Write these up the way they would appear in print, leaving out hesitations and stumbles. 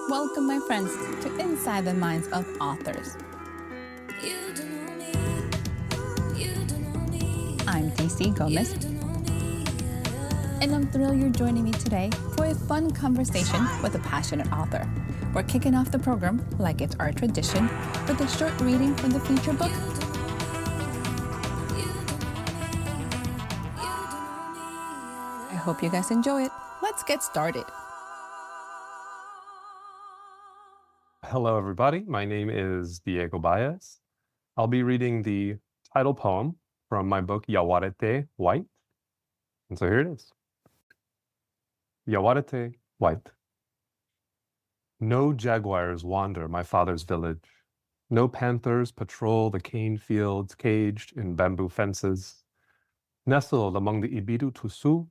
Welcome, my friends, to Inside the Minds of Authors. I'm DC Gomez, and I'm thrilled you're joining me today for a fun conversation with a passionate author. We're kicking off the program, like it's our tradition, with a short reading from the feature book. I hope you guys enjoy it. Let's get started. Hello, everybody. My name is Diego Báez. I'll be reading the title poem from my book, Yaguarete, White. And so here it is. Yaguarete, White. No jaguars wander my father's village. No panthers patrol the cane fields caged in bamboo fences. Nestled among the Ibiru-Tusu,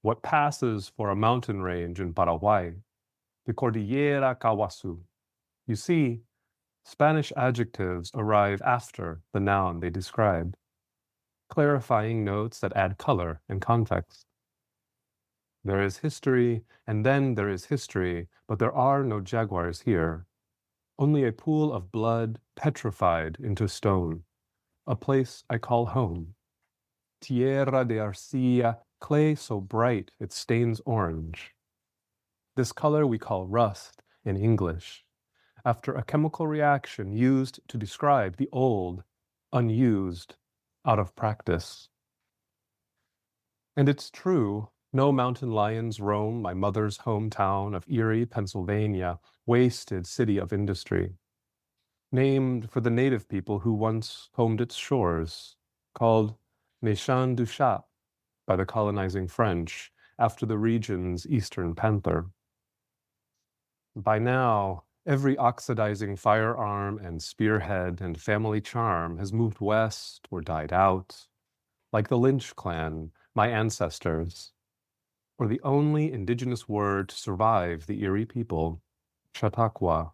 what passes for a mountain range in Paraguay, the Cordillera Cawasu. You see, Spanish adjectives arrive after the noun they describe, clarifying notes that add color and context. There is history, and then there is history, but there are no jaguars here. Only a pool of blood petrified into stone, a place I call home. Tierra de arcilla, clay so bright it stains orange. This color we call rust in English, after a chemical reaction used to describe the old, unused, out of practice. And it's true, no mountain lions roam my mother's hometown of Erie, Pennsylvania, wasted city of industry, named for the native people who once combed its shores, called Méchant du Chat by the colonizing French after the region's eastern panther. By now, every oxidizing firearm and spearhead and family charm has moved west or died out, like the Lynch clan, my ancestors, or the only indigenous word to survive the Erie people, Chautauqua,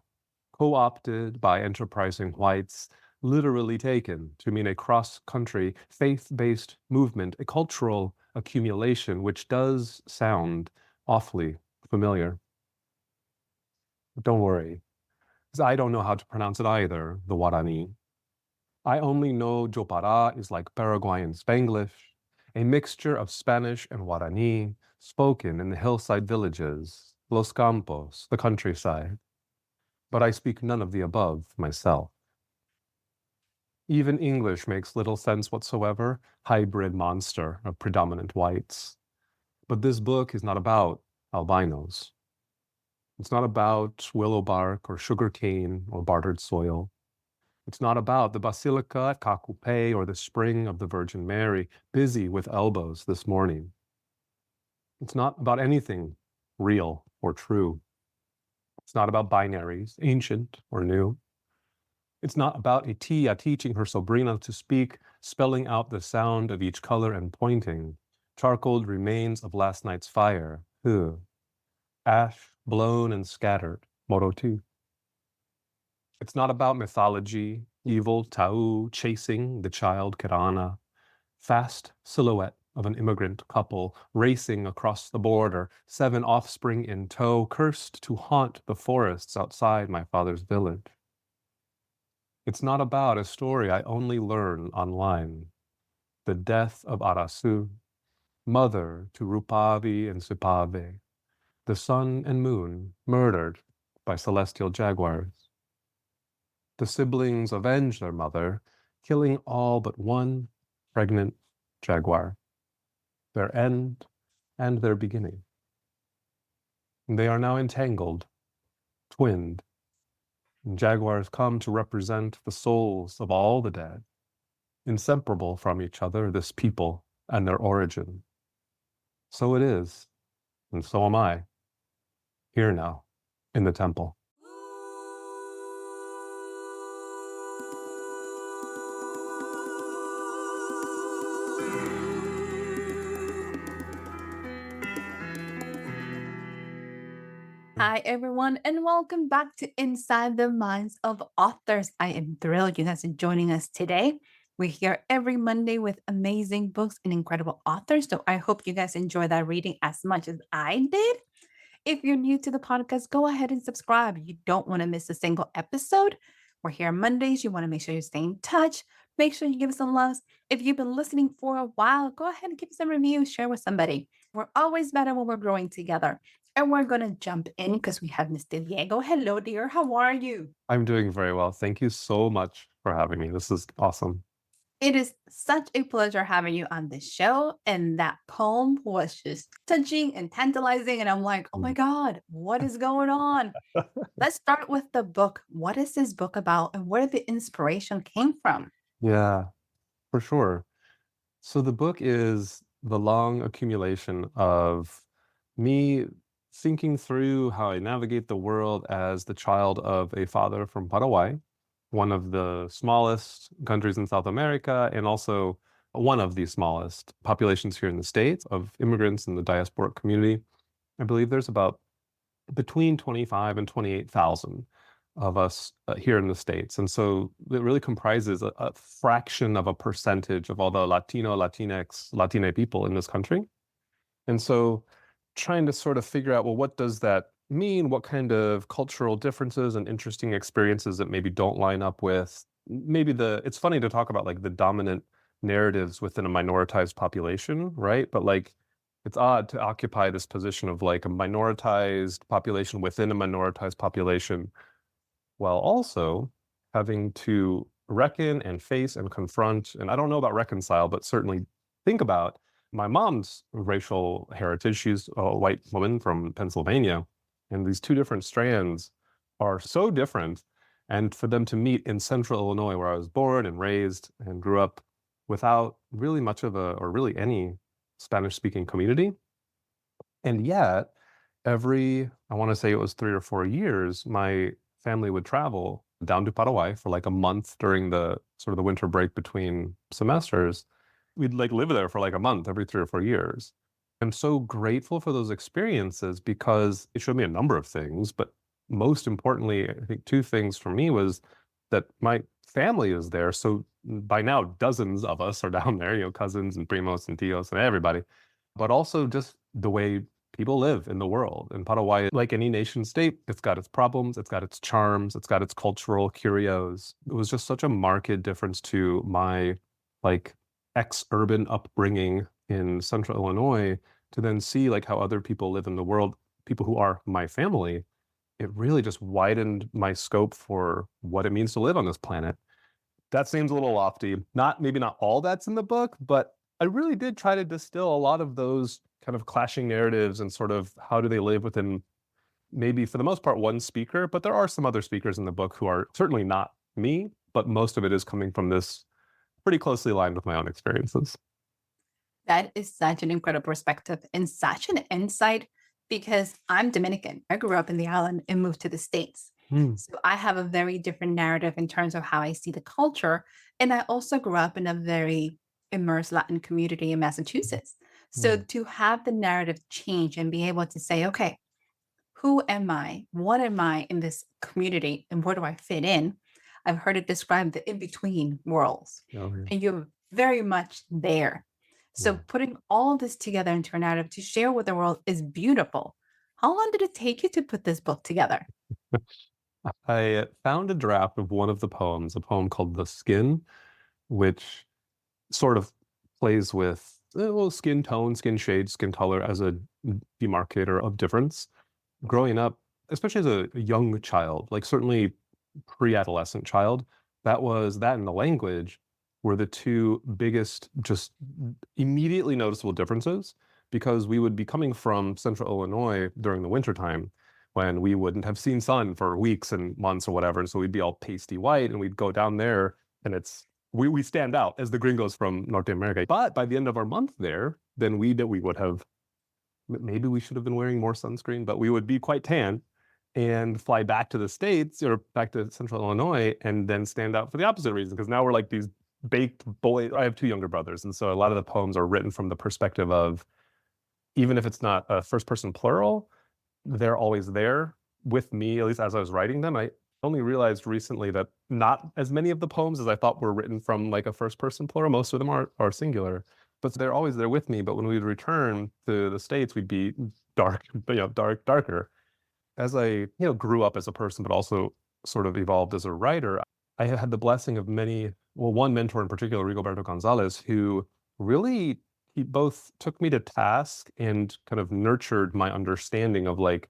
co-opted by enterprising whites, literally taken to mean a cross-country, faith-based movement, a cultural accumulation which does sound awfully familiar. But don't worry, because I don't know how to pronounce it either, the Guarani. I only know Jopara is like Paraguayan Spanglish, a mixture of Spanish and Guarani spoken in the hillside villages, Los Campos, the countryside. But I speak none of the above myself. Even English makes little sense whatsoever, hybrid monster of predominant whites. But this book is not about albinos. It's not about willow bark or sugar cane or bartered soil. It's not about the Basilica at Cacupe or the Spring of the Virgin Mary, busy with elbows this morning. It's not about anything real or true. It's not about binaries, ancient or new. It's not about a tia teaching her sobrina to speak, spelling out the sound of each color and pointing, charcoaled remains of last night's fire, ash blown and scattered, Moro 2. It's not about mythology, evil Tau chasing the child Kirana, fast silhouette of an immigrant couple racing across the border, 7 offspring in tow, cursed to haunt the forests outside my father's village. It's not about a story I only learn online, the death of Arasu, mother to Rupavi and Sipave, the sun and moon murdered by celestial jaguars. The siblings avenge their mother, killing all but one pregnant jaguar, their end and their beginning. And they are now entangled, twinned, and jaguars come to represent the souls of all the dead, inseparable from each other, this people and their origin. So it is, and so am I, here now, in the temple. Hi, everyone, and welcome back to Inside the Minds of Authors. I am thrilled you guys are joining us today. We're here every Monday with amazing books and incredible authors. So I hope you guys enjoy that reading as much as I did. If you're new to the podcast, go ahead and subscribe. You don't want to miss a single episode. We're here Mondays. You want to make sure you stay in touch. Make sure you give us some loves. If you've been listening for a while, go ahead and give us a review, share with somebody. We're always better when we're growing together. And we're going to jump in because we have Mr. Diego. Hello, dear. How are you? I'm doing very well. Thank you so much for having me. This is awesome. It is such a pleasure having you on the show. And that poem was just touching and tantalizing. And I'm like, oh my God, what is going on? Let's start with the book. What is this book about and where the inspiration came from? Yeah, for sure. So the book is the long accumulation of me thinking through how I navigate the world as the child of a father from Paraguay, one of the smallest countries in South America, and also one of the smallest populations here in the States of immigrants in the diasporic community. I believe there's about between 25 and 28,000 of us here in the States. And so it really comprises a fraction of a percentage of all the Latino, Latinx, Latina people in this country. And so trying to sort of figure out, well, what does that mean? What kind of cultural differences and interesting experiences that maybe don't line up with maybe it's funny to talk about like the dominant narratives within a minoritized population, right? But like, it's odd to occupy this position of like a minoritized population within a minoritized population while also having to reckon and face and confront, and I don't know about reconcile, but certainly think about my mom's racial heritage. She's a white woman from Pennsylvania, and these two different strands are so different. And for them to meet in central Illinois, where I was born and raised and grew up without really much of or really any Spanish-speaking community. And yet, I want to say it was 3 or 4 years, my family would travel down to Paraguay for like a month during the sort of the winter break between semesters. We'd like live there for like a month every 3 or 4 years. I'm so grateful for those experiences because it showed me a number of things, but most importantly, I think two things for me was that my family is there. So by now, dozens of us are down there, cousins and primos and tios and everybody, but also just the way people live in the world. And Paraguay, like any nation state, it's got its problems, it's got its charms, it's got its cultural curios. It was just such a marked difference to my like ex-urban upbringing in central Illinois to then see like how other people live in the world, people who are my family. It really just widened my scope for what it means to live on this planet. That seems a little lofty. Maybe not all that's in the book, but I really did try to distill a lot of those kind of clashing narratives and sort of how do they live within maybe for the most part one speaker, but there are some other speakers in the book who are certainly not me, but most of it is coming from this pretty closely aligned with my own experiences. That is such an incredible perspective and such an insight because I'm Dominican. I grew up in the island and moved to the States. So I have a very different narrative in terms of how I see the culture. And I also grew up in a very immersed Latin community in Massachusetts. So to have the narrative change and be able to say, okay, who am I? What am I in this community? And where do I fit in? I've heard it described the in between worlds. Oh, yeah. And you're very much there. So Yeah. putting all of this together into a narrative to share with the world is beautiful. How long did it take you to put this book together? I found a draft of one of the poems, a poem called The Skin, which sort of plays with skin tone, skin shade, skin color as a demarcator of difference. Growing up, especially as a young child, like certainly pre-adolescent child, that and the language were the two biggest, just immediately noticeable differences because we would be coming from central Illinois during the wintertime when we wouldn't have seen sun for weeks and months or whatever. And so we'd be all pasty white and we'd go down there and we stand out as the gringos from North America. But by the end of our month there, then we would have, maybe we should have been wearing more sunscreen, but we would be quite tan and fly back to the States or back to central Illinois and then stand out for the opposite reason. Because now we're like these baked boys. I have two younger brothers. And so a lot of the poems are written from the perspective of, even if it's not a first person plural, they're always there with me, at least as I was writing them. I only realized recently that not as many of the poems as I thought were written from like a first person plural. Most of them are singular. but they're always there with me. But when we'd return to the States, we'd be darker. As I, grew up as a person, but also sort of evolved as a writer, I had the blessing of one mentor in particular, Rigoberto Gonzalez, who really, he both took me to task and kind of nurtured my understanding of like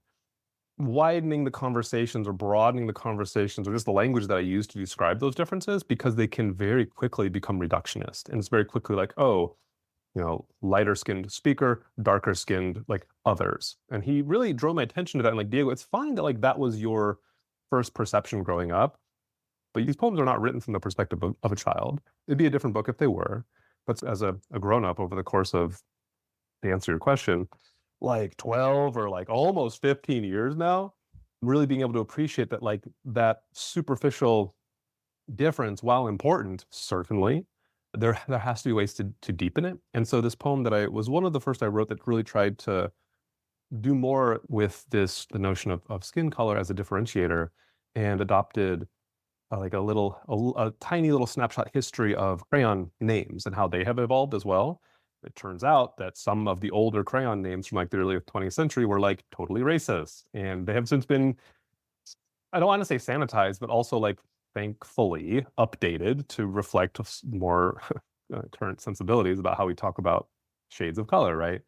widening the conversations or broadening the conversations or just the language that I use to describe those differences, because they can very quickly become reductionist. And it's very quickly like, oh, lighter skinned speaker, darker skinned like others. And he really drove my attention to that. And like, Diego, it's fine that like that was your first perception growing up, but these poems are not written from the perspective of a child. It'd be a different book if they were. But as a grown-up over the course of, to answer your question, like 12 or like almost 15 years now, really being able to appreciate that like that superficial difference, while important, certainly, there has to be ways to deepen it. And so this poem that was one of the first I wrote that really tried to do more with the notion of skin color as a differentiator, and adopted like a tiny little snapshot history of crayon names and how they have evolved as well. It turns out that some of the older crayon names from like the early 20th century were like totally racist, and they have since been, I don't want to say sanitized, but also like thankfully updated to reflect more current sensibilities about how we talk about shades of color, right?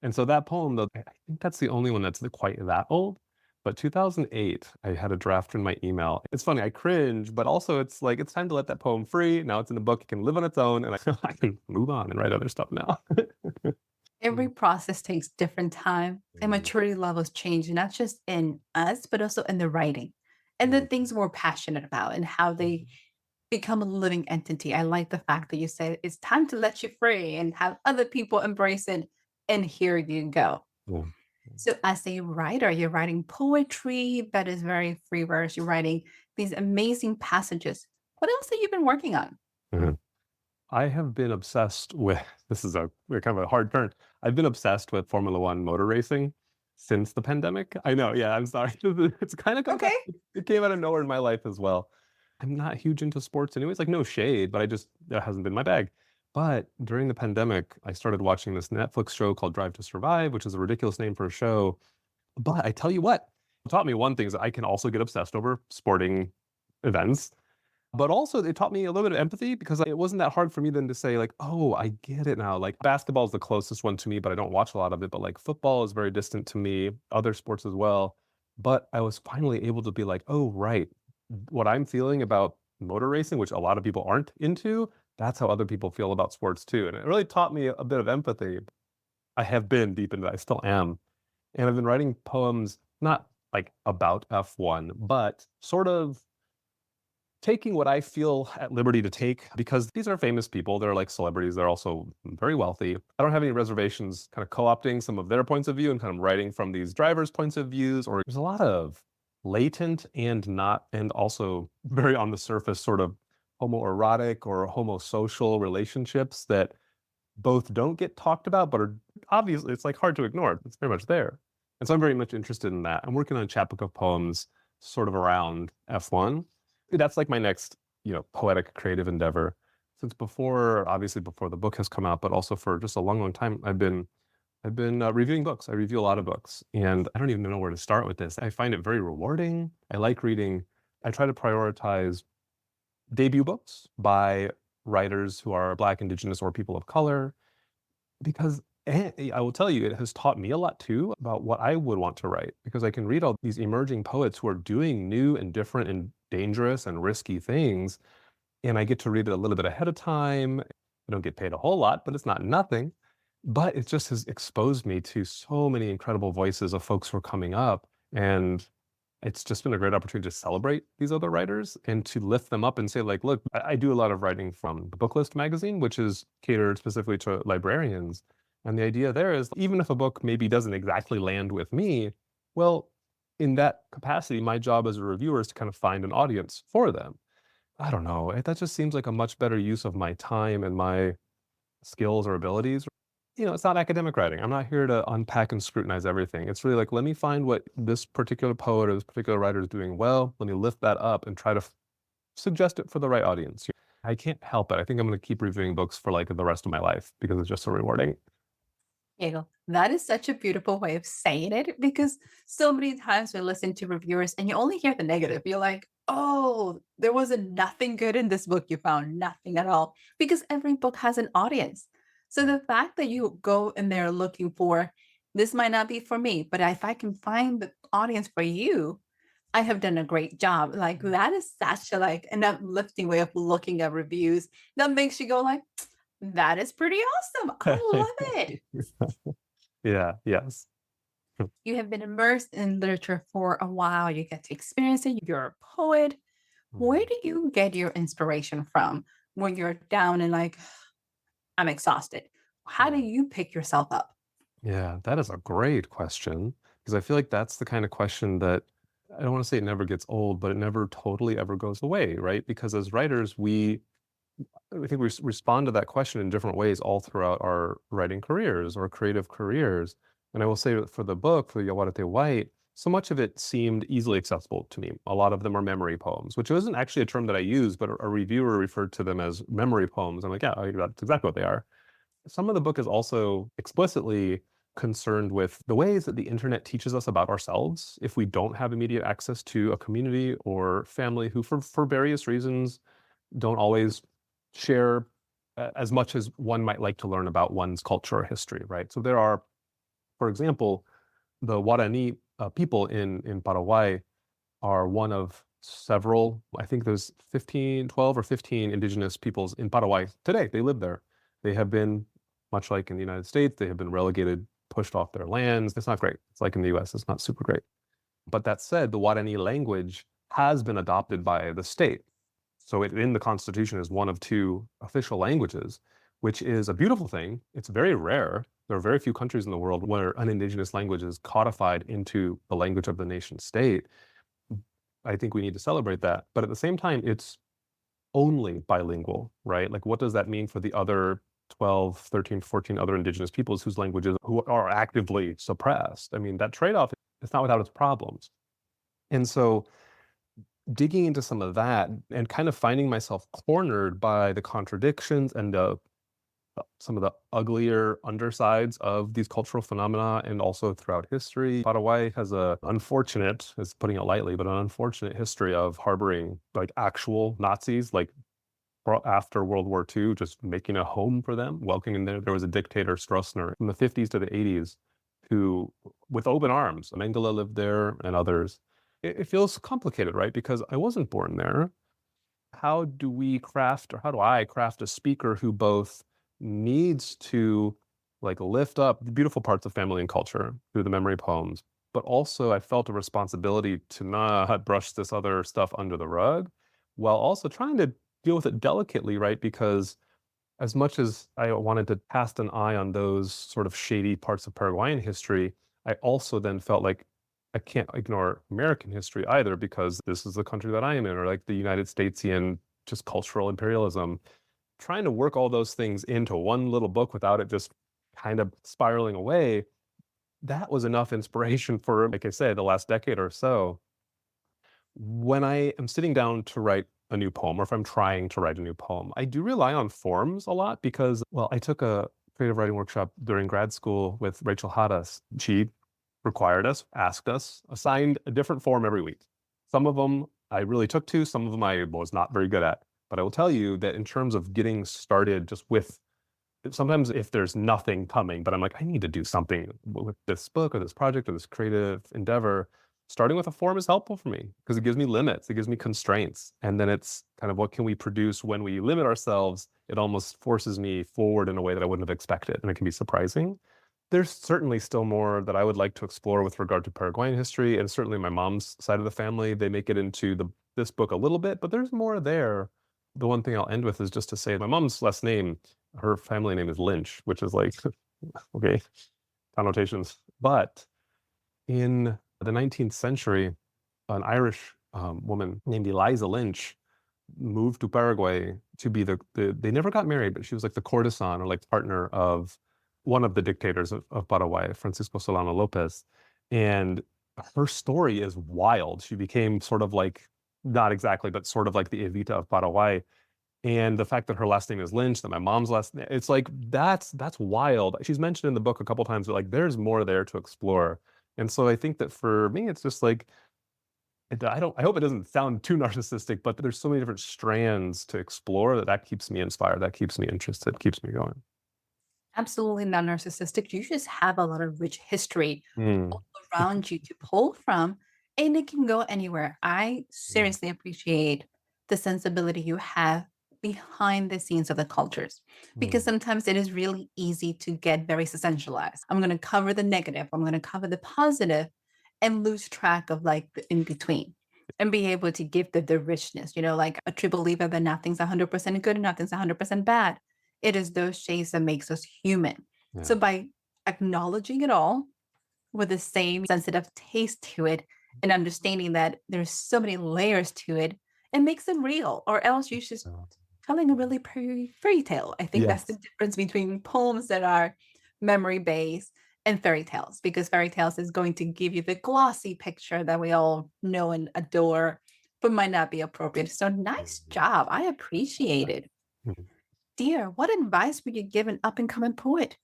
And so that poem, though, I think that's the only one that's quite that old. But 2008, I had a draft in my email. It's funny, I cringe, but also it's like, it's time to let that poem free. Now it's in the book, it can live on its own, and I can move on and write other stuff now. Every process takes different time and Mm, maturity levels change, not just in us, but also in the writing and the mm, things we're passionate about and how they become a living entity. I like the fact that you said it's time to let you free and have other people embrace it. And here you go. mm, So, as a writer, you're writing poetry that is very free verse. You're writing these amazing passages. What else have you been working on? mhm. I have been obsessed with, this is a kind of a hard turn. I've been obsessed with Formula One motor racing since the pandemic. I know, yeah, I'm sorry. It's kind of Okay. it came out of nowhere in my life as well. I'm not huge into sports anyways, like no shade, but that hasn't been my bag. But during the pandemic, I started watching this Netflix show called Drive to Survive, which is a ridiculous name for a show. But I tell you what, it taught me one thing, is that I can also get obsessed over sporting events. But also, they taught me a little bit of empathy, because it wasn't that hard for me then to say like, oh, I get it now. Like basketball is the closest one to me, but I don't watch a lot of it. But like football is very distant to me, other sports as well. But I was finally able to be like, oh, right. What I'm feeling about motor racing, which a lot of people aren't into, that's how other people feel about sports too. And it really taught me a bit of empathy. I have been deep into that. I still am. And I've been writing poems, not like about F1, but sort of taking what I feel at liberty to take, because these are famous people. They're like celebrities. They're also very wealthy. I don't have any reservations kind of co-opting some of their points of view and kind of writing from these drivers' points of views. Or there's a lot of latent and not, and also very on the surface sort of homoerotic or homosocial relationships that both don't get talked about, but are obviously, it's like hard to ignore. It's very much there. And so I'm very much interested in that. I'm working on a chapbook of poems sort of around F1. That's like my next, poetic creative endeavor. Since obviously before the book has come out, but also for just a long, long time, I've been reviewing books. I review a lot of books, and I don't even know where to start with this. I find it very rewarding. I like reading. I try to prioritize debut books by writers who are Black, Indigenous, or people of color, because I will tell you, it has taught me a lot too about what I would want to write, because I can read all these emerging poets who are doing new and different and dangerous and risky things, and I get to read it a little bit ahead of time. I don't get paid a whole lot, but it's not nothing. But it just has exposed me to so many incredible voices of folks who are coming up, and it's just been a great opportunity to celebrate these other writers and to lift them up and say like, look, I do a lot of writing from the Booklist magazine, which is catered specifically to librarians. And the idea there is, even if a book maybe doesn't exactly land with me, well, in that capacity, my job as a reviewer is to kind of find an audience for them. I don't know. That just seems like a much better use of my time and my skills or abilities. It's not academic writing. I'm not here to unpack and scrutinize everything. It's really like, let me find what this particular poet or this particular writer is doing well. Let me lift that up and try to suggest it for the right audience. I can't help it. I think I'm going to keep reviewing books for like the rest of my life because it's just so rewarding. Diego, that is such a beautiful way of saying it because so many times we listen to reviewers and you only hear the negative. You're like, oh, there wasn't nothing good in this book. You found nothing at all because every book has an audience. So the fact that you go in there looking for this might not be for me, but if I can find the audience for you, I have done a great job. Like that is such a like an uplifting way of looking at reviews that makes you go like, that is pretty awesome. I love it. Yeah, yes. You have been immersed in literature for a while. You get to experience it. You're a poet. Where do you get your inspiration from when you're down and like, I'm exhausted? How do you pick yourself up? Yeah, that is a great question because I feel like that's the kind of question that I don't want to say it never gets old, but it never totally ever goes away, right? Because as writers, I think we respond to that question in different ways all throughout our writing careers or creative careers. And I will say that for the book, for Yaguarete White, so much of it seemed easily accessible to me. A lot of them are memory poems, which isn't actually a term that I use, but a reviewer referred to them as memory poems. I'm like, yeah, that's exactly what they are. Some of the book is also explicitly concerned with the ways that the internet teaches us about ourselves if we don't have immediate access to a community or family who, for various reasons, don't always share as much as one might like to learn about one's culture or history, right? So there are, for example, the Guarani people in Paraguay are one of several, I think there's 12 or 15 indigenous peoples in Paraguay today. They live there. They have been, much like in the United States, they have been relegated, pushed off their lands. It's not great. It's like in the US, it's not super great. But that said, the Guarani language has been adopted by the state. So it in the Constitution is one of two official languages, which is a beautiful thing. It's very rare. There are very few countries in the world where an indigenous language is codified into the language of the nation state. I think we need to celebrate that. But at the same time, it's only bilingual, right? Like, what does that mean for the other 12, 13, 14 other indigenous peoples whose languages who are actively suppressed? I mean, that trade-off is not without its problems. And so digging into some of that and kind of finding myself cornered by the contradictions and some of the uglier undersides of these cultural phenomena and also throughout history. Paraguay has a unfortunate, is putting it lightly, but an unfortunate history of harboring like actual Nazis, like after World War II, just making a home for them, welcoming them. There was a dictator, Stroessner, from the 50s to the 80s, who, with open arms, Mengele lived there and others. It feels complicated, right? Because I wasn't born there. How do we craft, or how do I craft a speaker who both needs to like lift up the beautiful parts of family and culture through the memory poems, but also I felt a responsibility to not brush this other stuff under the rug while also trying to deal with it delicately, right? Because as much as I wanted to cast an eye on those sort of shady parts of Paraguayan history, I also then felt like I can't ignore American history either because this is the country that I am in, or like the United Statesian just cultural imperialism. Trying to work all those things into one little book without it just kind of spiraling away, that was enough inspiration for, like I said, the last decade or so. When I am sitting down to write a new poem, or if I'm trying to write a new poem, I do rely on forms a lot because, well, I took a creative writing workshop during grad school with Rachel Hadas. She required us, asked us, assigned a different form every week. Some of them I really took to, some of them I was not very good at. But I will tell you that in terms of getting started just with, sometimes if there's nothing coming, but I'm like, I need to do something with this book or this project or this creative endeavor, starting with a form is helpful for me because it gives me limits, it gives me constraints. And then it's kind of what can we produce when we limit ourselves? It almost forces me forward in a way that I wouldn't have expected. And it can be surprising. There's certainly still more that I would like to explore with regard to Paraguayan history, and certainly my mom's side of the family. They make it into this book a little bit, but there's more there. The one thing I'll end with is just to say my mom's last name, her family name is Lynch, which is like, okay, connotations. But in the 19th century, an Irish woman named Eliza Lynch moved to Paraguay to be they never got married, but she was like the courtesan or like partner of one of the dictators of Paraguay, Francisco Solano Lopez. And her story is wild. She became sort of like, not exactly, but sort of like the Evita of Paraguay. And the fact that her last name is Lynch, that my mom's last name, it's like, that's wild. She's mentioned in the book a couple times, but like, there's more there to explore. And so I think that for me, it's just like, I hope it doesn't sound too narcissistic, but there's so many different strands to explore that keeps me inspired, that keeps me interested, keeps me going. Absolutely not narcissistic. You just have a lot of rich history Mm, all around you to pull from, and it can go anywhere. I mm, seriously appreciate the sensibility you have behind the scenes of the cultures because mm, sometimes it is really easy to get very essentialized. I'm going to cover the negative, I'm going to cover the positive, and lose track of like the in between. And be able to give the richness, like a true believer that nothing's 100% good and nothing's 100% bad. It is those shades that makes us human. yeah. So by acknowledging it all with the same sensitive taste to it and understanding that there's so many layers to it, it makes them real, or else you're just Yeah. telling a really pretty fairy tale. I think that's the Yes. difference between poems that are memory based and fairy tales, because fairy tales is going to give you the glossy picture that we all know and adore, but might not be appropriate. So nice Mhm. job. I appreciate it. Mhm. Dear, what advice would you give an up and coming poet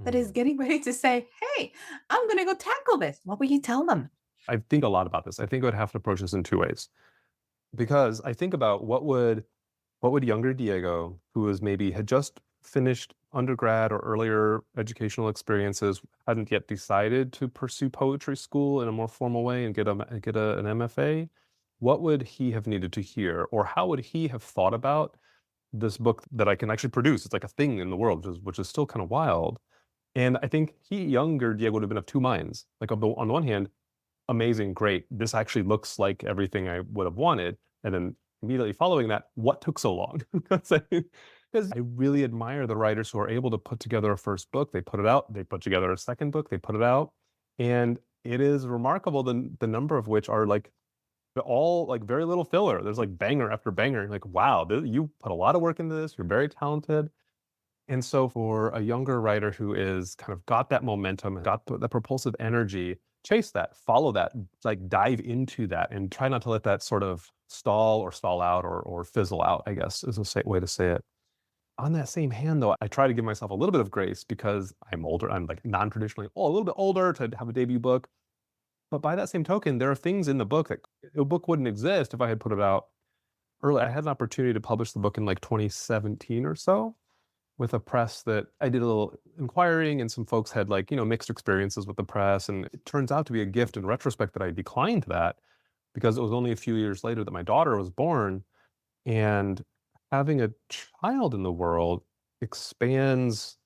that is Mhm. getting ready to say, hey, I'm going to go tackle this? What would you tell them? I think a lot about this. I think I would have to approach this in two ways because I think about what would younger Diego, who was maybe had just finished undergrad or earlier educational experiences, hadn't yet decided to pursue poetry school in a more formal way and an MFA, what would he have needed to hear, or how would he have thought about this book that I can actually produce? It's like a thing in the world, which is still kind of wild. And I think younger Diego would have been of two minds. Like on the one hand, amazing, great. This actually looks like everything I would have wanted. And then immediately following that, what took so long? Because I really admire the writers who are able to put together a first book, they put it out, they put together a second book, they put it out. And it is remarkable the number of which are like all like very little filler. There's like banger after banger. Like, wow, you put a lot of work into this. You're very talented. And so for a younger writer who is kind of got that momentum, got the propulsive energy, chase that, follow that, like dive into that and try not to let that sort of stall or stall out or fizzle out, I guess is a way to say it. On that same hand, though, I try to give myself a little bit of grace because I'm older. I'm like non-traditionally, a little bit older to have a debut book. But by that same token, there are things in the book that a book wouldn't exist if I had put it out early. I had an opportunity to publish the book in like 2017 or so with a press that I did a little inquiring, and some folks had like, mixed experiences with the press. And it turns out to be a gift in retrospect that I declined that because it was only a few years later that my daughter was born. And having a child in the world expands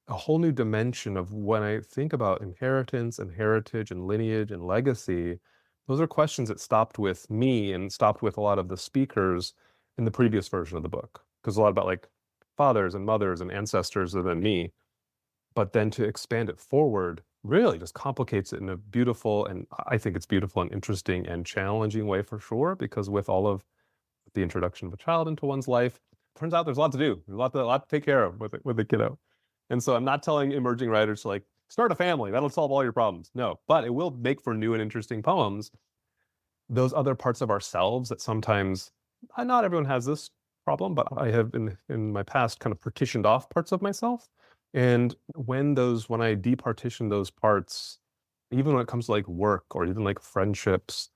a whole new dimension of when I think about inheritance and heritage and lineage and legacy. Those are questions that stopped with me and stopped with a lot of the speakers in the previous version of the book. Because a lot about like fathers and mothers and ancestors and then me. But then to expand it forward really just complicates it in a beautiful, and I think it's beautiful and interesting and challenging way for sure, because with all of the introduction of a child into one's life, turns out there's a lot to do. There's a lot to take care of with a kiddo. And so I'm not telling emerging writers to like start a family, that'll solve all your problems. No, but it will make for new and interesting poems. Those other parts of ourselves that sometimes not everyone has this problem, but I have in my past kind of partitioned off parts of myself. And when I departition those parts, even when it comes to like work or even like friendships,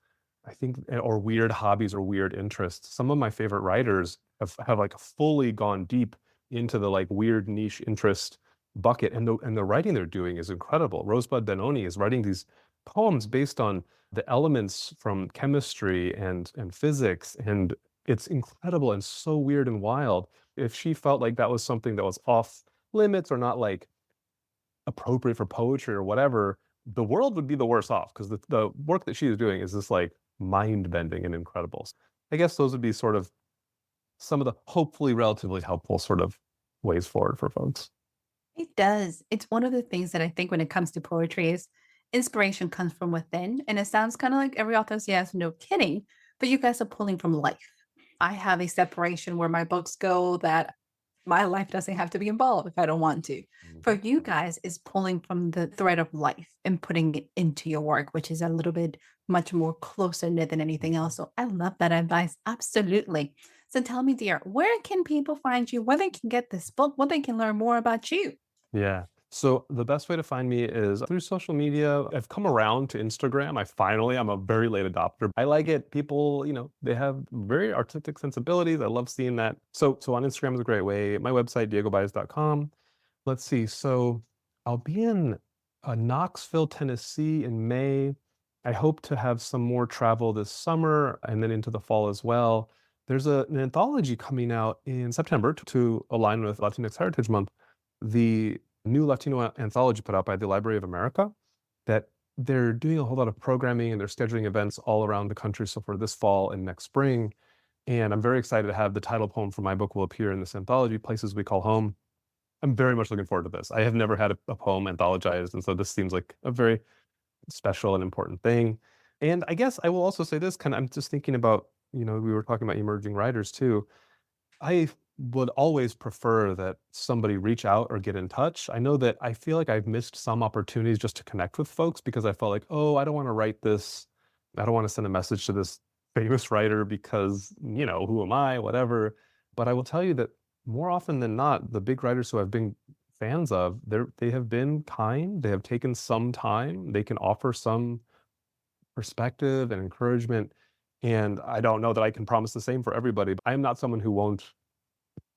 I think, or weird hobbies or weird interests, some of my favorite writers have like fully gone deep into the like weird niche interest bucket, and the writing they're doing is incredible. Rosebud Benoni is writing these poems based on the elements from chemistry and physics, and it's incredible and so weird and wild. If she felt like that was something that was off limits or not like appropriate for poetry or whatever, the world would be the worse off, because the work that she is doing is just like mind bending and incredible. I guess those would be sort of some of the hopefully relatively helpful sort of ways forward for folks. It does. It's one of the things that I think when it comes to poetry is inspiration comes from within. And it sounds kind of like every author says, no kidding, but you guys are pulling from life. I have a separation where my books go that my life doesn't have to be involved if I don't want to. For Mhm. you guys, is pulling from the thread of life and putting it into your work, which is a little bit much more closer knit than anything else. So I love that advice. Absolutely. So tell me, dear, where can people find you? Where they can get this book? Where they can learn more about you? Yeah. So the best way to find me is through social media. I've come around to Instagram. I'm a very late adopter. I like it. People, they have very artistic sensibilities. I love seeing that. So on Instagram is a great way. My website, diegobaez.com. Let's see. So I'll be in Knoxville, Tennessee in May. I hope to have some more travel this summer and then into the fall as well. There's an anthology coming out in September to align with Latinx Heritage Month. The new Latino anthology put out by the Library of America that they're doing a whole lot of programming and they're scheduling events all around the country. So for this fall and next spring, and I'm very excited to have the title poem for my book will appear in this anthology, Places We Call Home. I'm very much looking forward to this. I have never had a poem anthologized, and so this seems like a very special and important thing. And I guess I will also say this, I'm just thinking about, we were talking about emerging writers too. I would always prefer that somebody reach out or get in touch. I know that I feel like I've missed some opportunities just to connect with folks because I felt like, oh, I don't want to write this. I don't want to send a message to this famous writer because, who am I, whatever. But I will tell you that more often than not, the big writers who I've been fans of, they have been kind. They have taken some time. They can offer some perspective and encouragement. And I don't know that I can promise the same for everybody. But I am not someone who won't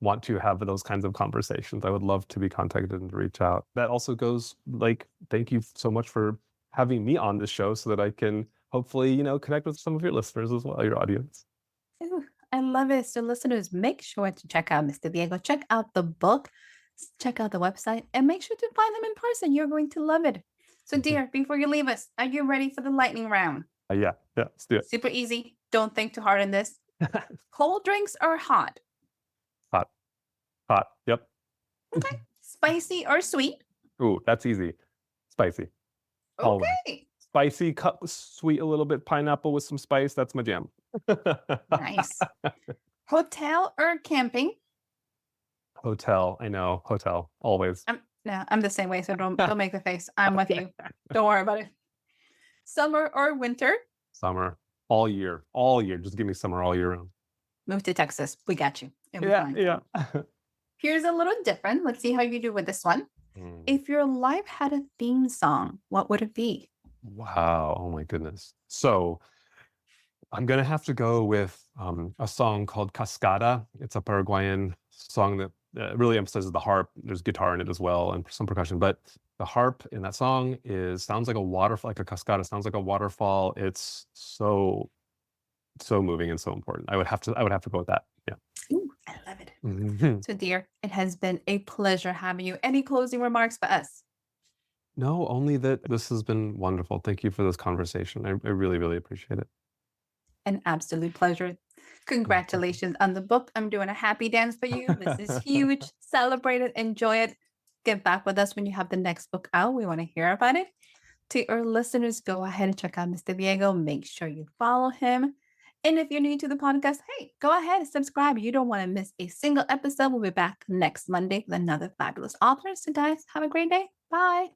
want to have those kinds of conversations. I would love to be contacted and to reach out. That also goes thank you so much for having me on this show so that I can hopefully, connect with some of your listeners as well, your audience. Ooh, I love it. So, listeners, make sure to check out Mr. Diego. Check out the book, check out the website, and make sure to find them in person. You're going to love it. So, dear, before you leave us, are you ready for the lightning round? Yeah, let's do it. Super easy. Don't think too hard on this. Cold drinks or hot? Hot. Yep. Okay. Spicy or sweet? Ooh, that's easy. Spicy. Always. Okay. Spicy, cut sweet a little bit, pineapple with some spice. That's my jam. Nice. Hotel or camping? Hotel. I know. Hotel. Always. I'm the same way, so don't make the face. I'm with you. Don't worry about it. Summer or winter? Summer. All year. All year. Just give me summer all year round. Move to Texas. We got you. It'll be Yeah, fine. yeah. Here's a little different. Let's see how you do with this one. If your life had a theme song, what would it be? Wow. Oh my goodness. So I'm going to have to go with a song called Cascada. It's a Paraguayan song that really emphasizes the harp. There's guitar in it as well and some percussion, but the harp in that song sounds like a waterfall, like a cascada, sounds like a waterfall. It's so moving and so important. I would have to go with that. Yeah. Ooh, I love it. Mhm. So, dear, it has been a pleasure having you. Any closing remarks for us? No, only that this has been wonderful. Thank you for this conversation. I really, really appreciate it. An absolute pleasure. Congratulations on the book. I'm doing a happy dance for you. This is huge. Celebrate it. Enjoy it. Get back with us when you have the next book out. We want to hear about it. To our listeners, go ahead and check out Mr. Diego. Make sure you follow him. And if you're new to the podcast, hey, go ahead and subscribe. You don't want to miss a single episode. We'll be back next Monday with another fabulous author. So, guys, have a great day. Bye.